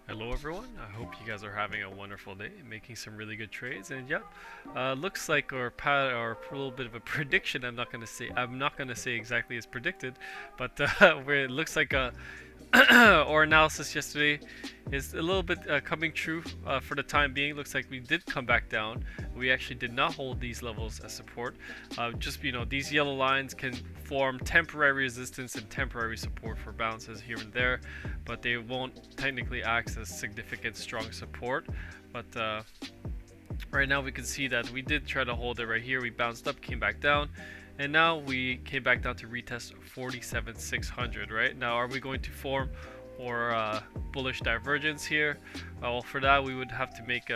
Hello everyone, I hope you guys are having a wonderful day, making some really good trades, and yep, looks like or a little bit of a prediction. I'm not gonna say exactly as predicted, but where it looks like our analysis yesterday is a little bit coming true for the time being. Looks like we did come back down. We actually did not hold these levels as support. Just these yellow lines can form temporary resistance and temporary support for bounces here and there, but they won't technically act as significant strong support. But right now we can see that we did try to hold it right here. We bounced up, came back down, and now we came back down to retest 47,600. Right now, are we going to form or bullish divergence here? Well, for that we would have to make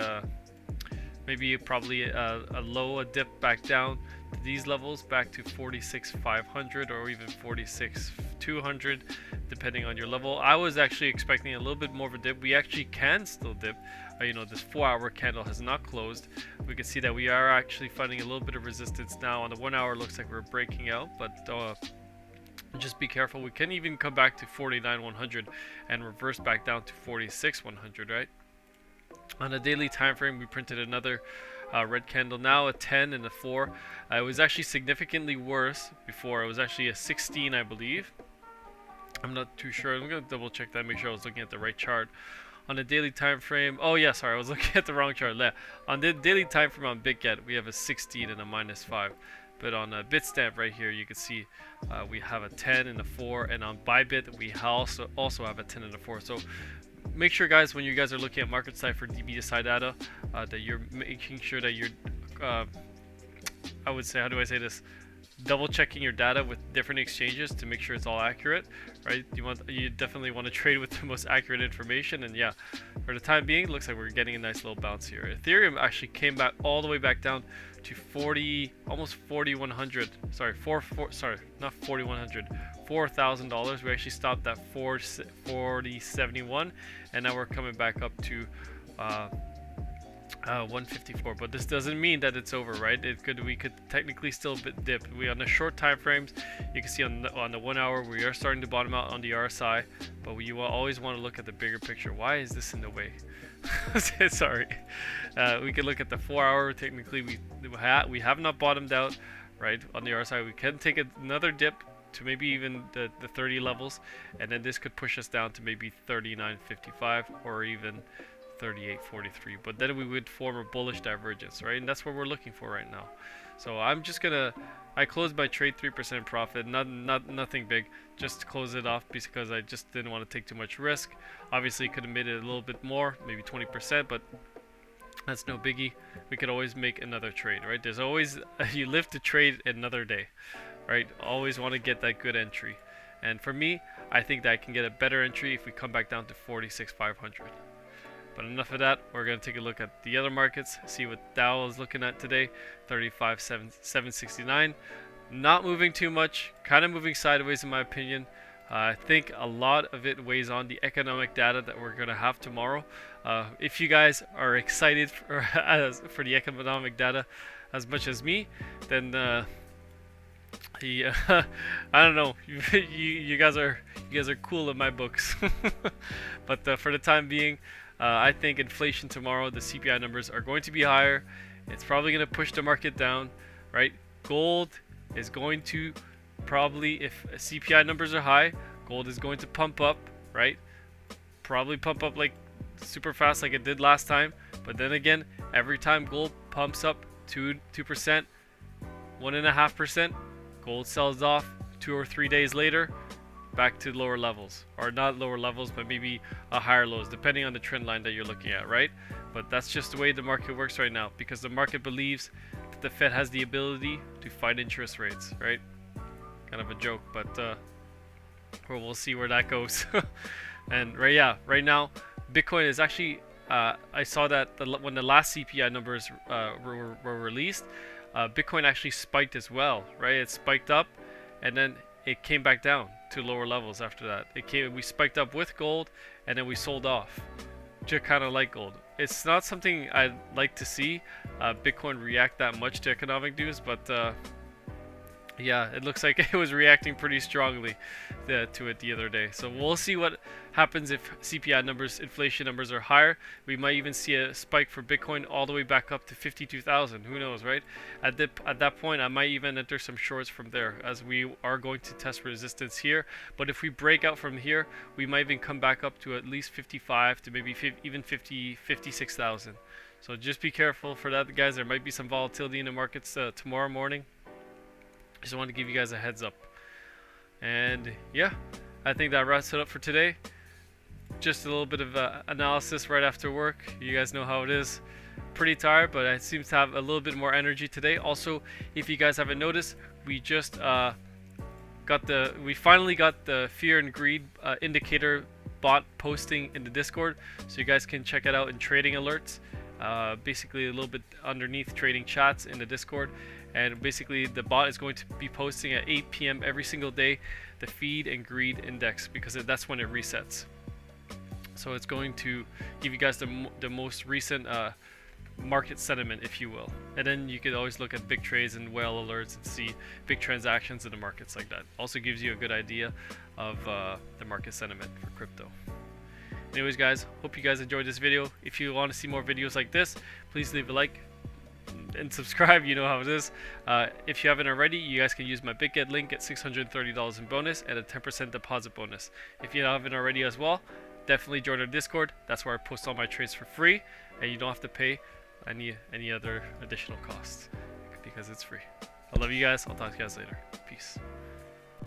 maybe probably a dip back down to these levels, back to 46,500 or even 46,200, depending on your level. I was actually expecting a little bit more of a dip. We actually can still dip. This 4-hour candle has not closed. We can see that we are actually finding a little bit of resistance now. On the 1 hour, looks like we're breaking out, but just be careful. We can even come back to 49,100 and reverse back down to 46,100, right? On a daily time frame, we printed another red candle, now a 10 and a 4. It was actually significantly worse before. It was actually a 16, I believe. I'm not too sure. I'm going to double check that, make sure I was looking at the right chart. On the daily time frame, oh yeah, sorry, I was looking at the wrong chart. On the daily time frame on BitGet, we have a 16 and a -5. But on Bitstamp right here, you can see we have a 10 and a 4, and on Bybit we also have a 10 and a 4. So make sure, guys, when you guys are looking at market side for DBSI data, that you're making sure that you're, I would say, how do I say this? Double checking your data with different exchanges to make sure it's all accurate, right? You definitely want to trade with the most accurate information, and yeah, for the time being, it looks like we're getting a nice little bounce here. Ethereum actually came back all the way back down to 40, almost 4,100. Sorry, not 4,100. $4,000. We actually stopped at 4071, and now we're coming back up to 154. But this doesn't mean that it's over, right? We could technically still dip. We on the short time frames, you can see on the 1 hour we are starting to bottom out on the RSI, but you will always want to look at the bigger picture. Why is this in the way? Sorry. We can look at the 4 hour. Technically, we have not bottomed out, right? On the RSI, we can take another dip to maybe even the 30 levels, and then this could push us down to maybe 39.55 or even 38.43. But then we would form a bullish divergence, right? And that's what we're looking for right now. So I closed my trade 3% profit, nothing big, just to close it off because I just didn't want to take too much risk. Obviously, could have made it a little bit more, maybe 20%, but that's no biggie. We could always make another trade, right? There's always you live to trade another day, right? Always want to get that good entry. And for me, I think that I can get a better entry if we come back down to 46,500. But enough of that. We're going to take a look at the other markets, see what Dow is looking at today. 35,769. Not moving too much, kind of moving sideways in my opinion. I think a lot of it weighs on the economic data that we're going to have tomorrow. If you guys are excited for the economic data as much as me, then I don't know. You guys are cool in my books. But for the time being, I think inflation tomorrow, the CPI numbers are going to be higher. It's probably going to push the market down, right? Gold is going to probably, if CPI numbers are high, gold is going to pump up, right? Probably pump up like super fast like it did last time. But then again, every time gold pumps up 2%, 1.5%, gold sells off 2 or 3 days later, back to lower levels, or not lower levels, but maybe a higher lows, depending on the trend line that you're looking at, right? But that's just the way the market works right now, because the market believes that the Fed has the ability to fight interest rates, right? Kind of a joke, but we'll see where that goes. And right now, Bitcoin is actually, I saw that when the last CPI numbers were released, Bitcoin actually spiked as well, right? It spiked up, and then it came back down to lower levels after that. We spiked up with gold, and then we sold off, just kind of like gold. It's not something I'd like to see Bitcoin react that much to economic news, but Yeah, it looks like it was reacting pretty strongly to it the other day. So we'll see what happens if CPI numbers, inflation numbers are higher. We might even see a spike for Bitcoin all the way back up to 52,000. Who knows, right? At that point, I might even enter some shorts from there, as we are going to test resistance here. But if we break out from here, we might even come back up to at least 55 to maybe even 56,000. So just be careful for that, guys. There might be some volatility in the markets tomorrow morning. Just want to give you guys a heads up. And yeah, I think that wraps it up for today. Just a little bit of analysis right after work. You guys know how it is. Pretty tired, but I seem to have a little bit more energy today. Also, if you guys haven't noticed, we just we finally got the fear and greed indicator bot posting in the Discord, so you guys can check it out in trading alerts. Basically a little bit underneath trading chats in the Discord, and basically the bot is going to be posting at 8 p.m. every single day the feed and greed index, because that's when it resets. So it's going to give you guys the most recent market sentiment, if you will, and then you could always look at big trades and whale alerts and see big transactions in the markets like that. Also gives you a good idea of the market sentiment for crypto. Anyways, guys, hope you guys enjoyed this video. If you want to see more videos like this, please leave a like and subscribe. You know how it is. If you haven't already, you guys can use my BitGet link at $630 in bonus and a 10% deposit bonus. If you haven't already as well, definitely join our Discord. That's where I post all my trades for free, and you don't have to pay any other additional costs because it's free. I love you guys. I'll talk to you guys later. Peace.